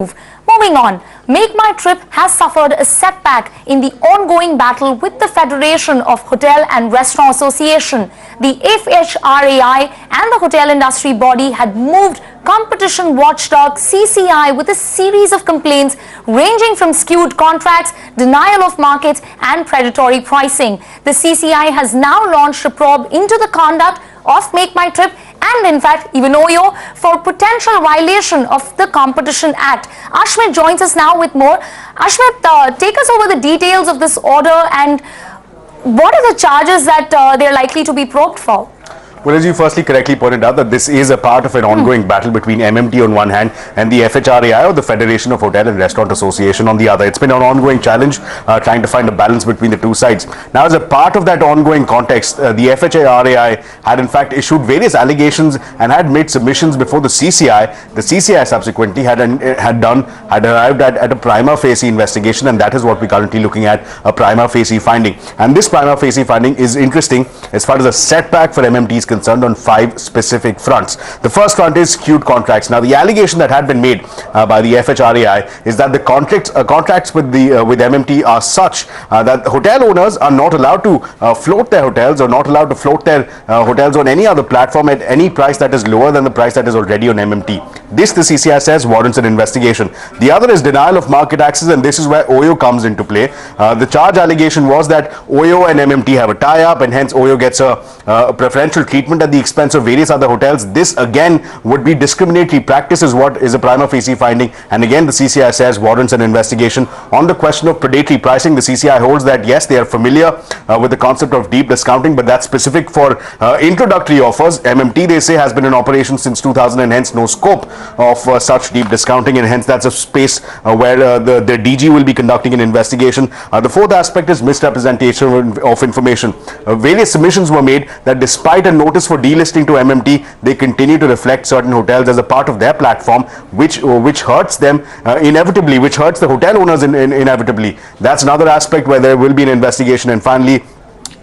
Moving on, Makemytrip has suffered a setback in the ongoing battle with the Federation of Hotel and Restaurant Association. The FHRAI and the hotel industry body had moved competition watchdog CCI with a series of complaints ranging from skewed contracts, denial of markets and predatory pricing. The CCI has now launched a probe into the conduct of Makemytrip and in fact even OYO for potential violation of the Competition Act. Ashmit joins us now with more. Ashmit, take us over the details of this order and what are the charges that they're likely to be probed for? Well, as you firstly correctly pointed out, that this is a part of an ongoing battle between MMT on one hand and the FHRAI, or the Federation of Hotel and Restaurant Association, on the other. It's been an ongoing challenge trying to find a balance between the two sides. Now, as a part of that ongoing context, the FHRAI had in fact issued various allegations and had made submissions before the CCI. The CCI subsequently had arrived at a prima facie investigation, and that is what we're currently looking at, a prima facie finding. And this prima facie finding is interesting as far as a setback for MMT is concerned on 5 specific fronts. The first front is skewed contracts. Now, the allegation that had been made by the FHRAI is that the contracts with MMT are such that hotel owners are not allowed to float their hotels or not allowed to float their hotels on any other platform at any price that is lower than the price that is already on MMT. This, the CCI says, warrants an investigation. The other is denial of market access, and this is where OYO comes into play. The charge allegation was that OYO and MMT have a tie-up, and hence OYO gets a preferential treatment at the expense of various other hotels. This again would be discriminatory practice, is what is a prima facie finding, and again the CCI says warrants an investigation. On the question of predatory pricing, the CCI holds that yes, they are familiar with the concept of deep discounting, but that's specific for introductory offers. MMT, they say, has been in operation since 2000 and hence no scope of such deep discounting, and hence that's a space where the DG will be conducting an investigation. The fourth aspect is misrepresentation of information. Various submissions were made that despite a notice for delisting to MMT, they continue to reflect certain hotels as a part of their platform, which hurts them inevitably, which hurts the hotel owners inevitably. That's another aspect where there will be an investigation. And finally,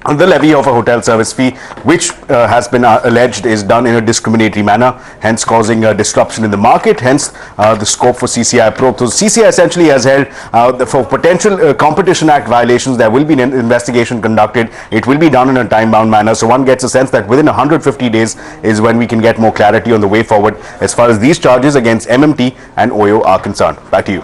the levy of a hotel service fee, which has been alleged is done in a discriminatory manner, hence causing a disruption in the market, hence the scope for CCI probe. So CCI essentially has held for potential Competition Act violations, there will be an investigation conducted. It will be done in a time-bound manner. So one gets a sense that within 150 days is when we can get more clarity on the way forward as far as these charges against MMT and OYO are concerned. Back to you.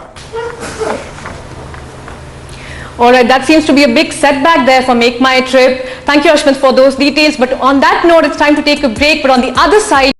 Alright, that seems to be a big setback there for Makemytrip. Thank you, Ashmit, for those details. But on that note, it's time to take a break. But on the other side,